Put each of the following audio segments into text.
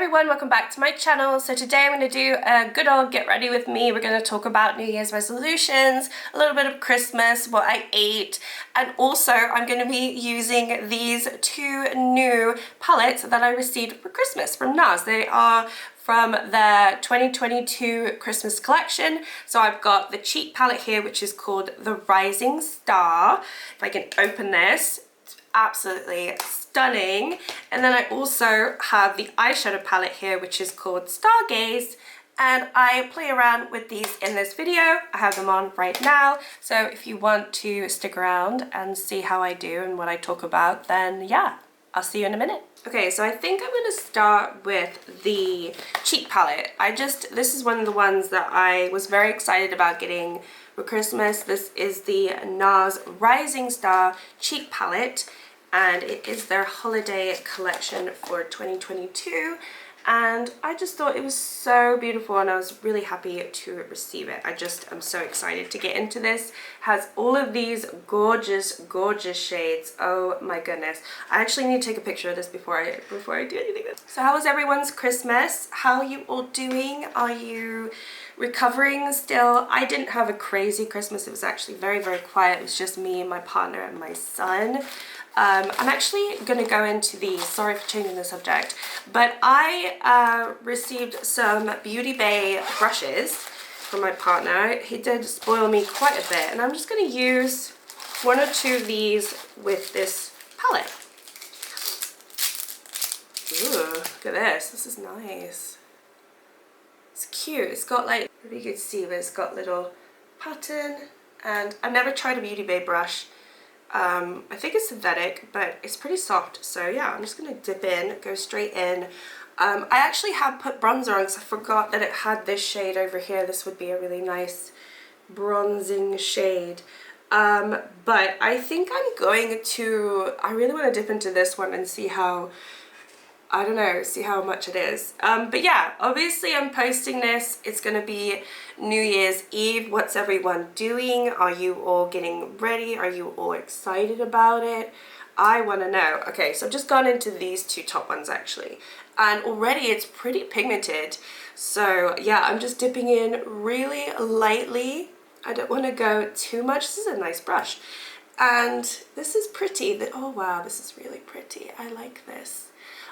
everyone, welcome back to my channel. So today I'm going to do a good old get ready with me. We're going to talk about New Year's resolutions, a little bit of Christmas, what I ate, and also I'm going to be using these two new palettes that I received for Christmas from Nars. They are from the 2022 Christmas collection. So I've got the cheek palette here, which is called the Rising Star. If I can open this, it's absolutely stunning. And then I also have the eyeshadow palette here, which is called Stargaze, and I play around with these in this video. I have them on right now, so if you want to stick around and see how I do and what I talk about, then yeah, I'll see you in a minute. Okay, so I think I'm going to start with the cheek palette. This is one of the ones that I was very excited about getting for Christmas. This is the Nars Rising Star cheek palette, and it is their holiday collection for 2022, and I just thought it was so beautiful and I was really happy to receive it. I'm so excited to get into this. It has all of these gorgeous shades. Oh my goodness, I actually need to take a picture of this before I do anything. So how was everyone's Christmas? How are you all doing? Are you recovering still? I didn't have a crazy Christmas. It was actually very quiet. It was just me and my partner and my son. I'm actually going to go into these, sorry for changing the subject, but I received some Beauty Bay brushes from my partner. He did spoil me quite a bit, and I'm just going to use one or two of these with this palette. Ooh, look at this. This is nice. It's cute. It's got like, maybe you could see, but it's got little pattern, and I've never tried a Beauty Bay brush. I think it's synthetic, but it's pretty soft. So yeah, I'm just going to dip in, go straight in. I actually have put bronzer on because I forgot that it had this shade over here. This would be a really nice bronzing shade. But I think I really want to dip into this one and see how, I don't know, see how much it is. But yeah, obviously I'm posting this. It's going to be New Year's Eve. What's everyone doing? Are you all getting ready? Are you all excited about it? I want to know. Okay, so I've just gone into these two top ones actually, and already it's pretty pigmented. So yeah, I'm just dipping in really lightly. I don't want to go too much. This is a nice brush. And this is pretty. Oh wow, this is really pretty. I like this.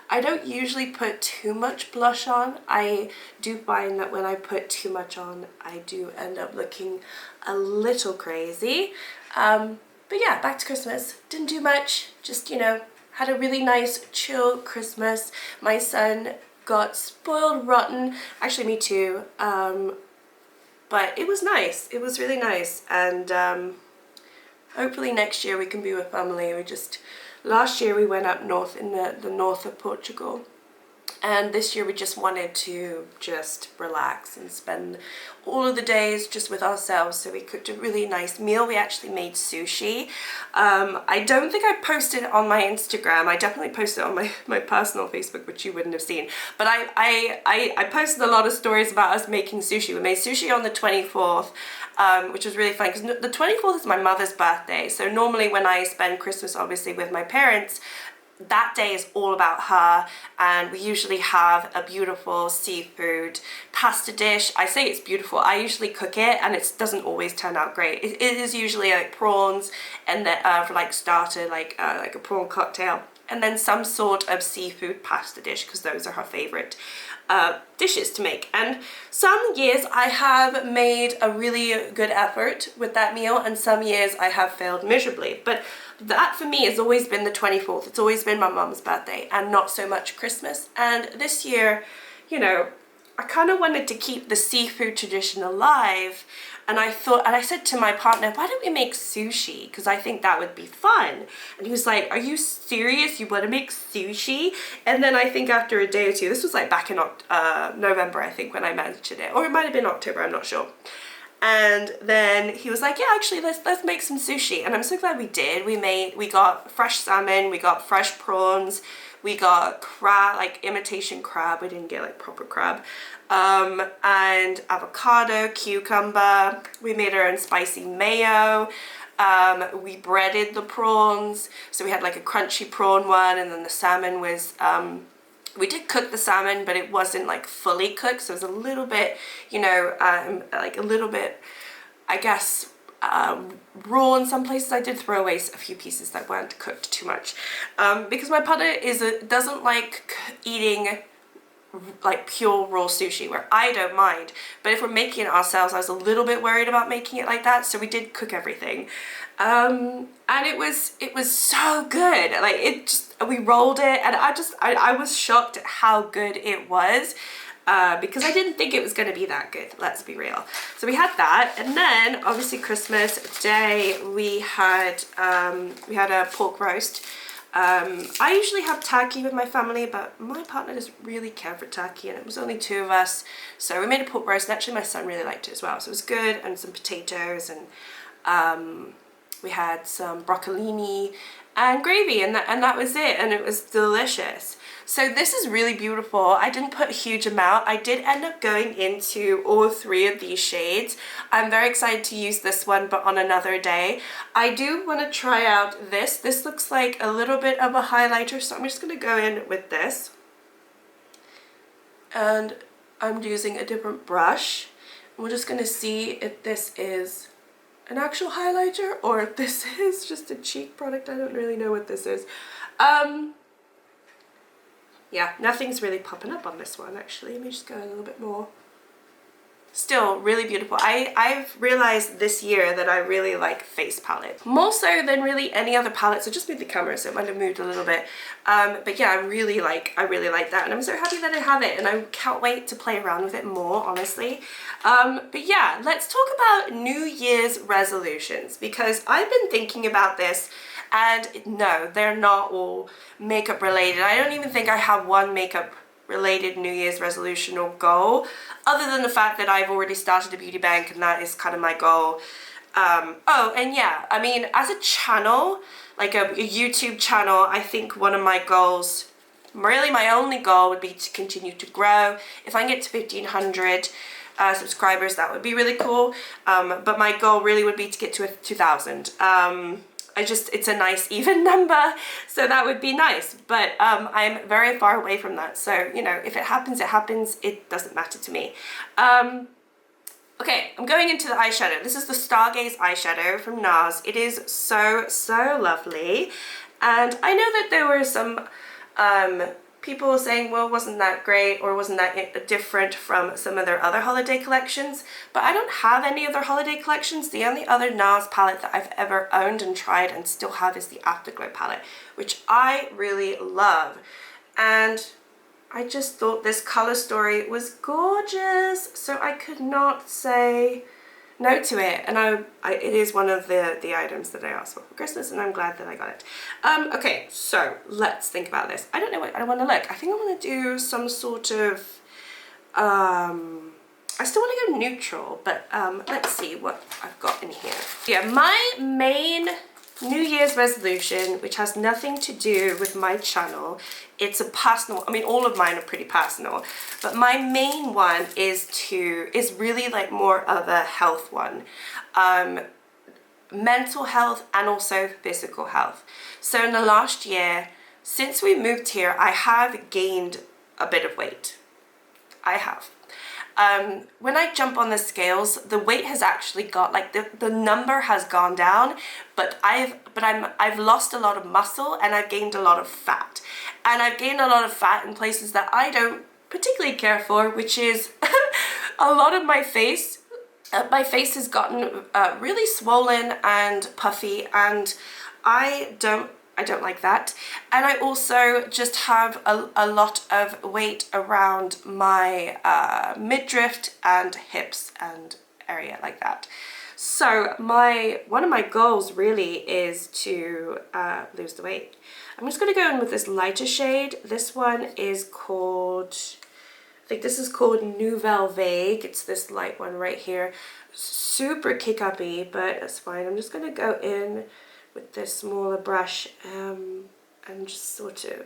I don't usually put too much blush on. I do find that when I put too much on, I do end up looking a little crazy. But yeah, back to Christmas. Didn't do much, just, you know, had a really nice chill Christmas. My son got spoiled rotten. Actually, me too. But it was nice. It was really nice. And hopefully next year we can be with family. Last year we went up north in the north of Portugal, and this year we just wanted to just relax and spend all of the days just with ourselves. So we cooked a really nice meal. We actually made sushi. I don't think I posted it on my Instagram. I definitely posted it on my personal Facebook, which you wouldn't have seen. But I posted a lot of stories about us making sushi. We made sushi on the 24th. Which was really fun because the 24th is my mother's birthday. So normally when I spend Christmas obviously with my parents, that day is all about her, and we usually have a beautiful seafood pasta dish. I say it's beautiful. I usually cook it and it doesn't always turn out great. It is usually like prawns, and then for like starter, like a prawn cocktail, and then some sort of seafood pasta dish, because those are her favorite dishes to make. And some years I have made a really good effort with that meal, and some years I have failed miserably. But that for me has always been the 24th. It's always been my mom's birthday and not so much Christmas. And this year, you know, I kind of wanted to keep the seafood tradition alive, and I said to my partner, why don't we make sushi? Because I think that would be fun. And he was like, are you serious? You want to make sushi? And then I think after a day or two, this was like back in November, I think, when I mentioned it, or it might have been October, I'm not sure. And then he was like, yeah, actually, let's make some sushi. And I'm so glad we did. We got fresh salmon, we got fresh prawns, we got crab, like imitation crab. We didn't get like proper crab. And avocado, cucumber. We made our own spicy mayo. We breaded the prawns. So we had like a crunchy prawn one, and then the salmon was We did cook the salmon, but it wasn't like fully cooked, so it was a little bit, you know, like a little bit, I guess, raw in some places. I did throw away a few pieces that weren't cooked too much, because my partner doesn't like eating like pure raw sushi, where I don't mind, but if we're making it ourselves, I was a little bit worried about making it like that, so we did cook everything, and it was so good. Like, we rolled it, and I was shocked at how good it was, because I didn't think it was going to be that good, let's be real. So we had that, and then obviously Christmas Day we had a pork roast. I usually have turkey with my family, but my partner doesn't really care for turkey, and it was only 2 of us, so we made a pork roast, and actually my son really liked it as well, so it was good, and some potatoes, and we had some broccolini and gravy, and that was it, and it was delicious. So this is really beautiful. I didn't put a huge amount. I did end up going into all 3 of these shades. I'm very excited to use this one, but on another day. I do want to try out this. This looks like a little bit of a highlighter, so I'm just going to go in with this. And I'm using a different brush. We're just going to see if this is an actual highlighter or if this is just a cheek product. I don't really know what this is. Yeah, nothing's really popping up on this one, actually. Let me just go a little bit more. Still really beautiful. I've realized this year that I really like face palette, more so than really any other palettes. I just moved the camera, so it might have moved a little bit, but yeah, I really like that, and I'm so happy that I have it, and I can't wait to play around with it more, honestly. But yeah, let's talk about New Year's resolutions, because I've been thinking about this, and no, they're not all makeup related. I don't even think I have one makeup related New Year's resolution or goal, other than the fact that I've already started a beauty bank, and that is kind of my goal. Oh, and yeah, I mean, as a channel, like a YouTube channel, I think one of my goals, really my only goal, would be to continue to grow. If I can get to 1,500 subscribers, that would be really cool, but my goal really would be to get to 2,000. It's a nice even number, so that would be nice, but I'm very far away from that, so, you know, if it happens, it happens. It doesn't matter to me. Okay, I'm going into the eyeshadow. This is the Stargaze eyeshadow from Nars. It is so, so lovely, and I know that there were some people saying, well, wasn't that great, or wasn't that different from some of their other holiday collections, but I don't have any of their holiday collections. The only other Nars palette that I've ever owned and tried and still have is the Afterglow palette, which I really love, and I just thought this color story was gorgeous, so I could not say no to it, and it is one of the items that I asked for Christmas, and I'm glad that I got it. Okay, so let's think about this. I don't know what I want to look. I think I want to do some sort of, I still want to go neutral, but let's see what I've got in here. Yeah, my main New Year's resolution, which has nothing to do with my channel, it's a personal, I mean, all of mine are pretty personal, but my main one is really like more of a health one, mental health and also physical health. So in the last year, since we moved here, I have gained a bit of weight. I have. When I jump on the scales, the weight has actually got, like, the number has gone down, but I've lost a lot of muscle, and I've gained a lot of fat. And I've gained a lot of fat in places that I don't particularly care for, which is a lot of my face. My face has gotten really swollen and puffy, and I don't like that. And I also just have a lot of weight around my midriff and hips and area like that. So one of my goals really is to lose the weight. I'm just going to go in with this lighter shade. This one is called, I think this is called Nouvelle Vague. It's this light one right here. Super kick-uppy, but that's fine. I'm just going to go in with this smaller brush and just sort of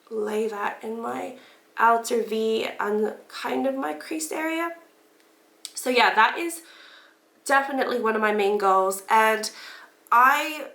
lay that in my outer V and kind of my creased area. So yeah, that is definitely one of my main goals, and I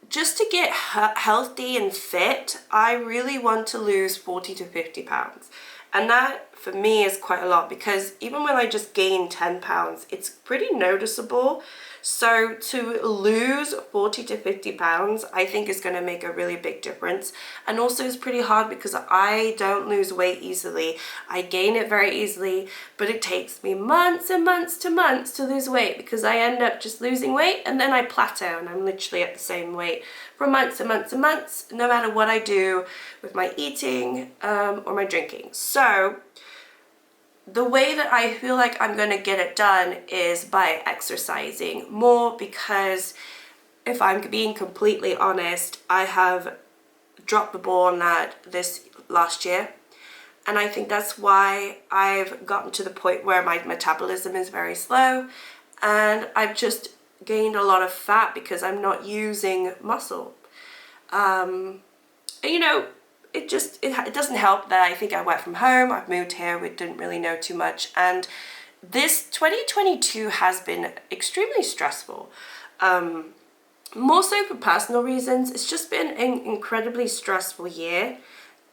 just to get healthy and fit, I really want to lose 40 to 50 pounds. And that for me is quite a lot, because even when I just gain 10 pounds, it's pretty noticeable. So to lose 40 to 50 pounds, I think is going to make a really big difference. And also it's pretty hard because I don't lose weight easily. I gain it very easily, but it takes me months and months to lose weight, because I end up just losing weight and then I plateau and I'm literally at the same weight for months and months and months, no matter what I do with my eating or my drinking. So the way that I feel like I'm going to get it done is by exercising more, because if I'm being completely honest, I have dropped the ball on that this last year. And I think that's why I've gotten to the point where my metabolism is very slow, and I've just gained a lot of fat because I'm not using muscle. You know, it doesn't help that I think I work from home. I've moved here, we didn't really know too much, and this 2022 has been extremely stressful. More so for personal reasons. It's just been an incredibly stressful year,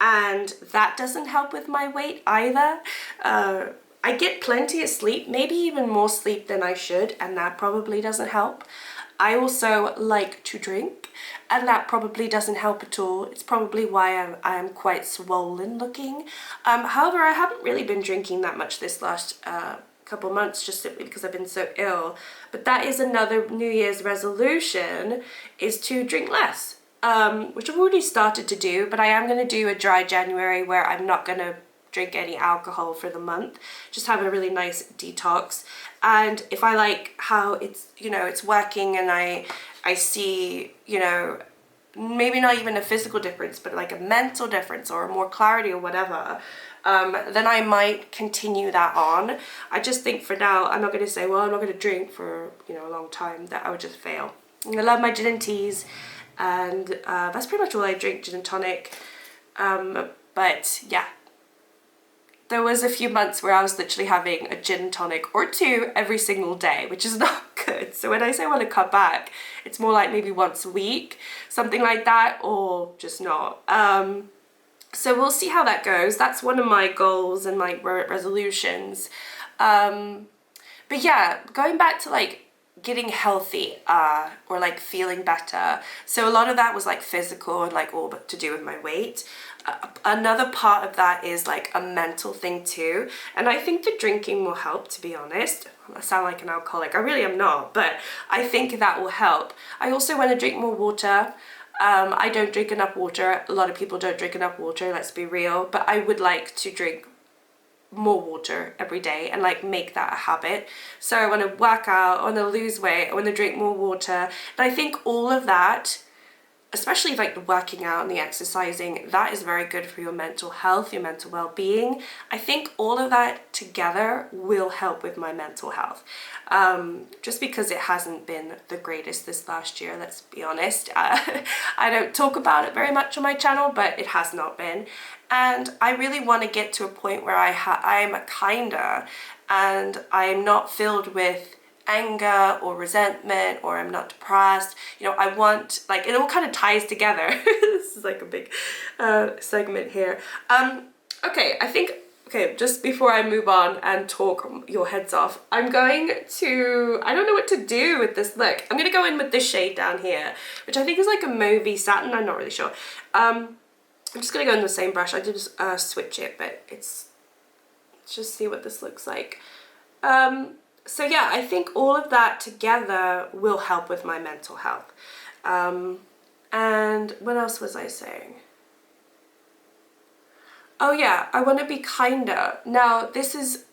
and that doesn't help with my weight either. I get plenty of sleep, maybe even more sleep than I should, and that probably doesn't help. I also like to drink, and that probably doesn't help at all. It's probably why I'm quite swollen looking. However, I haven't really been drinking that much this last couple months, just simply because I've been so ill. But that is another New Year's resolution, is to drink less, which I've already started to do, but I am going to do a dry January where I'm not going to drink any alcohol for the month, just have a really nice detox. And if I like how it's, you know, it's working, and I see, you know, maybe not even a physical difference, but like a mental difference or more clarity or whatever, then I might continue that on. I just think for now, I'm not going to say, well, I'm not going to drink for, you know, a long time. That I would just fail. I love my gin and teas, and that's pretty much all I drink, gin and tonic. But yeah. There was a few months where I was literally having a gin and tonic or two every single day, which is not good. So when I say I want to cut back, it's more like maybe once a week, something like that, or just not. So we'll see how that goes. That's one of my goals and my resolutions. But yeah, going back to like getting healthy or like feeling better. So a lot of that was like physical and like all but to do with my weight. Another part of that is like a mental thing too, and I think the drinking will help, to be honest. I sound like an alcoholic, I really am not, but I think that will help. I also want to drink more water. I don't drink enough water. A lot of people don't drink enough water, let's be real, but I would like to drink more water every day and like make that a habit. So I want to work out, I want to lose weight, I want to drink more water, and I think all of that, especially like the working out and the exercising, that is very good for your mental health, your mental well-being. I think all of that together will help with my mental health. Just because it hasn't been the greatest this last year, let's be honest. I don't talk about it very much on my channel, but it has not been. And I really want to get to a point where I'm kinder, and I'm not filled with anger or resentment, or I'm not depressed. You know, I want, like, it all kind of ties together. This is like a big segment here. Okay, I think, okay, just before I move on and talk your heads off, I'm going to, I don't know what to do with this look. I'm going to go in with this shade down here, which I think is like a mauvey satin, I'm not really sure. I'm just going to go in the same brush. I did switch it, but let's just see what this looks like. So yeah, I think all of that together will help with my mental health. And what else was I saying? Oh yeah, I want to be kinder. Now, this is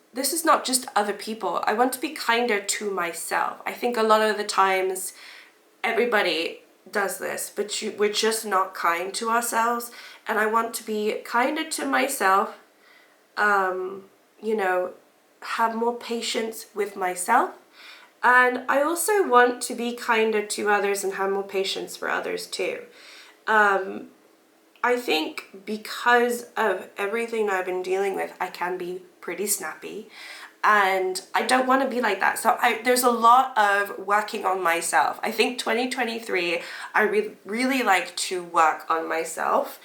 not just other people. I want to be kinder to myself. I think a lot of the times everybody does this, but we're just not kind to ourselves. And I want to be kinder to myself, you know, have more patience with myself, and I also want to be kinder to others and have more patience for others too. I think because of everything I've been dealing with, I can be pretty snappy, and I don't want to be like that. So there's a lot of working on myself. I think 2023, I really like to work on myself,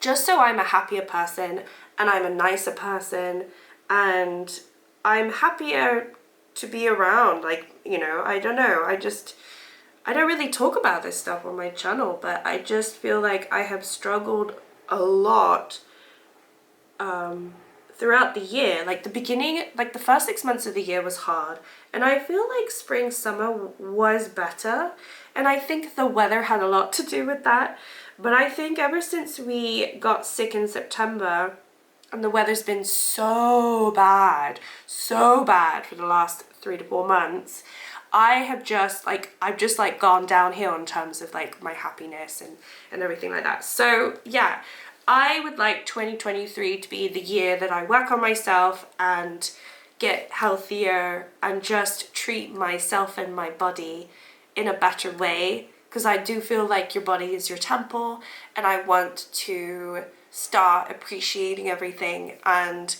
just so I'm a happier person and I'm a nicer person and I'm happier to be around. Like, you know, I don't know, I don't really talk about this stuff on my channel, but I just feel like I have struggled a lot throughout the year. Like the beginning, like the first 6 months of the year was hard, and I feel like spring, summer was better, and I think the weather had a lot to do with that. But I think ever since we got sick in September, and the weather's been so bad for the last 3 to 4 months, I've just like gone downhill in terms of like my happiness and everything like that. So yeah, I would like 2023 to be the year that I work on myself and get healthier and just treat myself and my body in a better way, because I do feel like your body is your temple, and I want to start appreciating everything and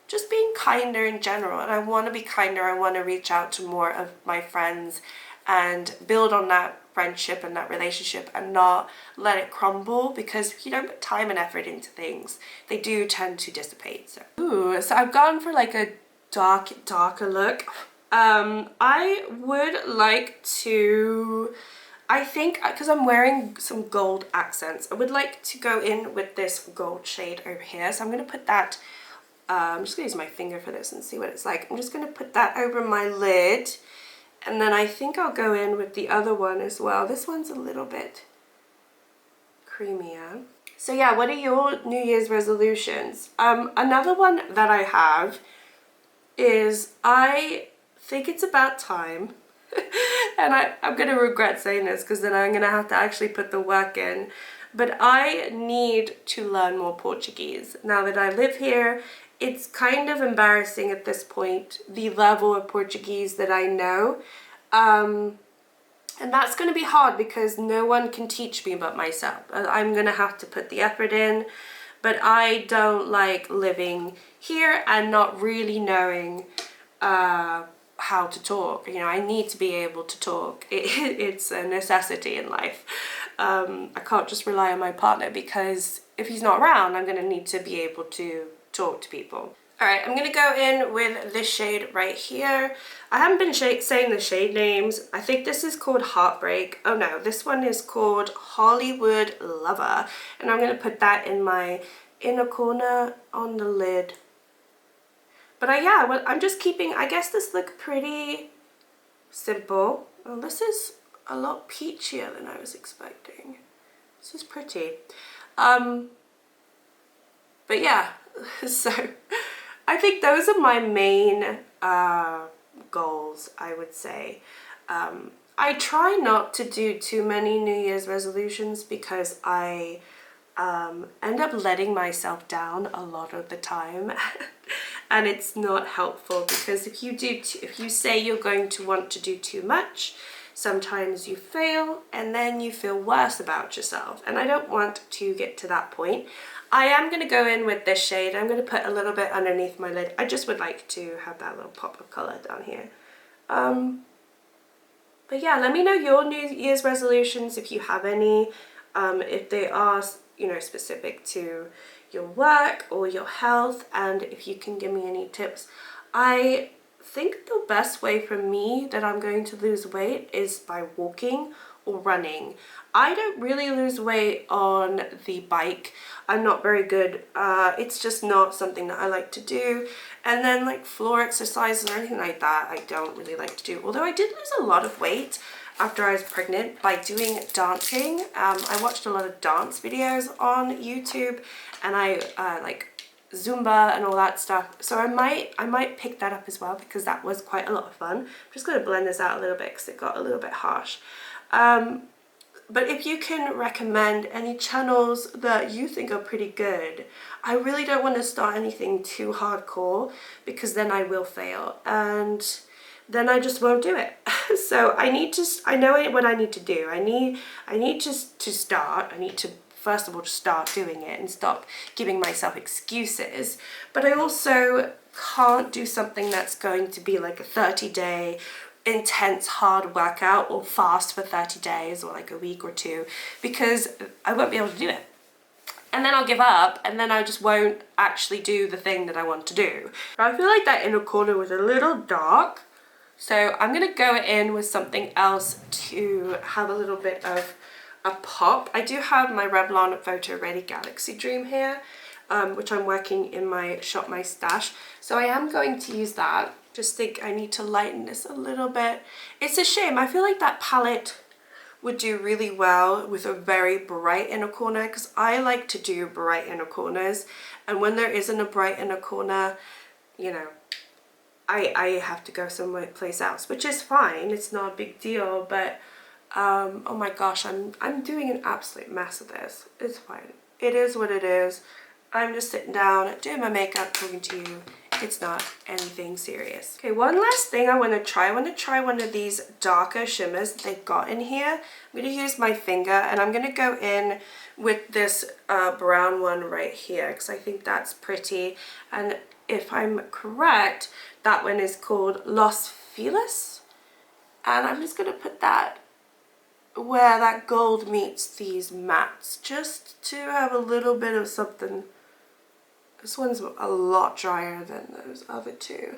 just being kinder in general. And I want to be kinder. I want to reach out to more of my friends and build on that friendship and that relationship and not let it crumble, because if you don't put time and effort into things, they do tend to dissipate. So I've gone for like a darker look. I would like to, I think, because I'm wearing some gold accents, I would like to go in with this gold shade over here. So I'm going to put that, I'm just going to use my finger for this and see what it's like. I'm just going to put that over my lid, and then I think I'll go in with the other one as well. This one's a little bit creamier. So yeah, what are your New Year's resolutions? Another one that I have is, I think it's about time, and I'm going to regret saying this because then I'm going to have to actually put the work in, but I need to learn more Portuguese. Now that I live here, it's kind of embarrassing at this point, the level of Portuguese that I know. And that's going to be hard because no one can teach me but myself. I'm going to have to put the effort in, but I don't like living here and not really knowing how to talk. You know, I need to be able to talk. It's a necessity in life. I can't just rely on my partner, because if he's not around, I'm going to need to be able to talk to people. Alright, I'm going to go in with this shade right here. I haven't been saying the shade names. I think this is called Heartbreak. Oh no, this one is called Hollywood Lover. And I'm going to put that in my inner corner on the lid. But I'm just keeping, I guess this looked pretty simple. Oh, this is a lot peachier than I was expecting. This is pretty. But yeah, so I think those are my main goals, I would say. I try not to do too many New Year's resolutions because I end up letting myself down a lot of the time. And it's not helpful, because if you say you're going to want to do too much, sometimes you fail and then you feel worse about yourself, and I don't want to get to that point. I am going to go in with this shade. I'm going to put a little bit underneath my lid. I just would like to have that little pop of colour down here. But yeah, let me know your New Year's resolutions if you have any, if they are, you know, specific to your work or your health, and if you can give me any tips. I think the best way for me that I'm going to lose weight is by walking or running. I don't really lose weight on the bike. I'm not very good. It's just not something that I like to do. And then like floor exercises or anything like that, I don't really like to do. Although I did lose a lot of weight after I was pregnant by doing dancing. I watched a lot of dance videos on YouTube, and I like Zumba and all that stuff. So I might pick that up as well, because that was quite a lot of fun. I'm just going to blend this out a little bit because it got a little bit harsh. But if you can recommend any channels that you think are pretty good, I really don't want to start anything too hardcore, because then I will fail and then I just won't do it. So I know what I need to do. I need to start. I need to first of all, to start doing it and stop giving myself excuses. But I also can't do something that's going to be like a 30-day intense hard workout or fast for 30 days or like a week or two, because I won't be able to do it. And then I'll give up, and then I just won't actually do the thing that I want to do. I feel like that inner corner was a little dark, so I'm gonna go in with something else to have a little bit of a pop. I do have my Revlon Photo Ready Galaxy Dream here, which I'm working in my Shop My Stash. So I am going to use that. Just think I need to lighten this a little bit. It's a shame. I feel like that palette would do really well with a very bright inner corner, because I like to do bright inner corners, and when there isn't a bright inner corner, you know, I have to go somewhere place else, which is fine. It's not a big deal, but oh my gosh, I'm doing an absolute mess of this. It's fine. It is what it is. I'm just sitting down, doing my makeup, talking to you. It's not anything serious. Okay, one last thing I want to try. I want to try one of these darker shimmers that they've got in here. I'm going to use my finger, and I'm going to go in with this brown one right here, because I think that's pretty. And if I'm correct, that one is called Los Feliz. And I'm just going to put that where that gold meets these mattes, just to have a little bit of something. This one's a lot drier than those other two.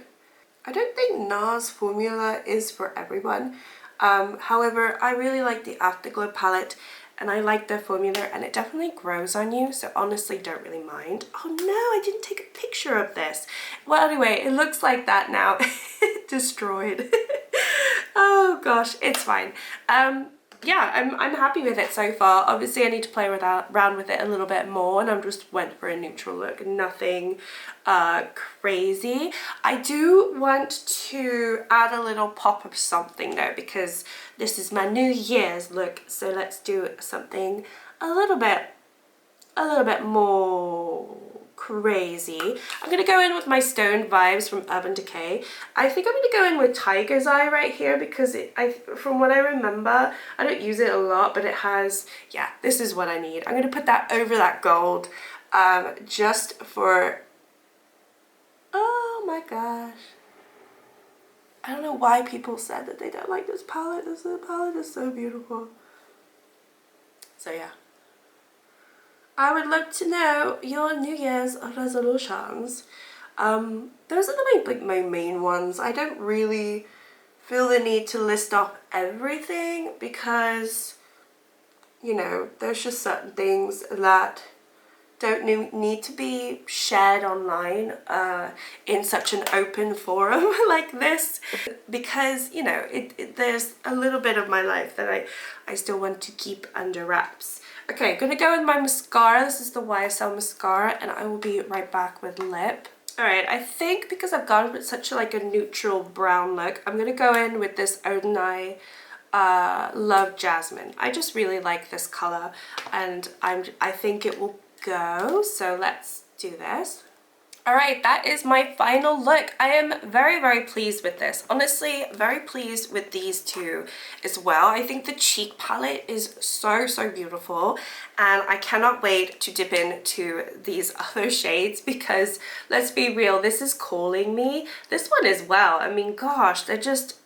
I don't think Nars formula is for everyone. However, I really like the Afterglow palette, and I like their formula, and it definitely grows on you, so honestly don't really mind. Oh no, I didn't take a picture of this. Well, anyway, it looks like that now. Destroyed. Oh gosh, it's fine. Yeah, I'm happy with it so far. Obviously I need to play around with it a little bit more, and I just went for a neutral look, nothing crazy. I do want to add a little pop of something though, because this is my New Year's look, so let's do something a little bit more crazy. I'm gonna go in with my Stone Vibes from Urban Decay. I think I'm gonna go in with Tiger's Eye right here, because from what I remember, I don't use it a lot, but it has, yeah, this is what I need. I'm gonna put that over that gold, just for, oh my gosh. I don't know why people said that they don't like this palette. This palette is so beautiful. So yeah. I would love to know your New Year's resolutions. Those are my main ones. I don't really feel the need to list off everything, because, you know, there's just certain things that don't need to be shared online in such an open forum like this, because, you know, there's a little bit of my life that I still want to keep under wraps. Okay, I'm gonna go with my mascara. This is the YSL mascara, and I will be right back with lip. Alright, I think because I've gone with such a neutral brown look, I'm gonna go in with this ON Love Jasmine. I just really like this color, and I think it will go, so let's do this. Alright, that is my final look. I am very, very pleased with this. Honestly, very pleased with these two as well. I think the cheek palette is so, so beautiful, and I cannot wait to dip into these other shades, because let's be real, this is calling me. This one as well. I mean, gosh, they're just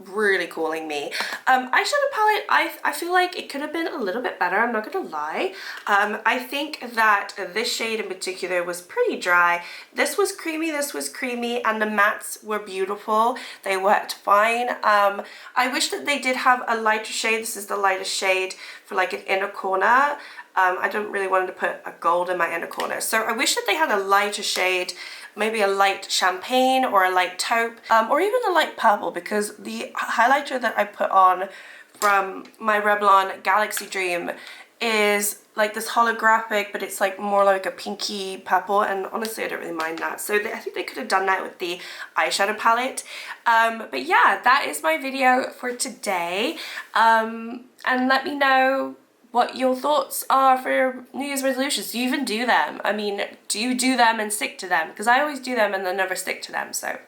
really calling me. Eyeshadow palette, I feel like it could have been a little bit better, I'm not gonna lie. I think that this shade in particular was pretty dry. This was creamy, and the mattes were beautiful. They worked fine. I wish that they did have a lighter shade. This is the lightest shade for like an inner corner. I don't really want to put a gold in my inner corner, so I wish that they had a lighter shade, maybe a light champagne or a light taupe, or even a light purple, because the highlighter that I put on from my Revlon Galaxy Dream is like this holographic, but it's like more like a pinky purple, and honestly I don't really mind that. So I think they could have done that with the eyeshadow palette. But yeah, that is my video for today, and let me know what your thoughts are for your New Year's resolutions. Do you even do them? I mean, do you do them and stick to them? Because I always do them and then never stick to them. So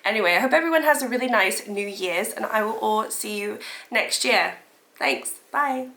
anyway, I hope everyone has a really nice New Year's, and I will all see you next year. Thanks. Bye.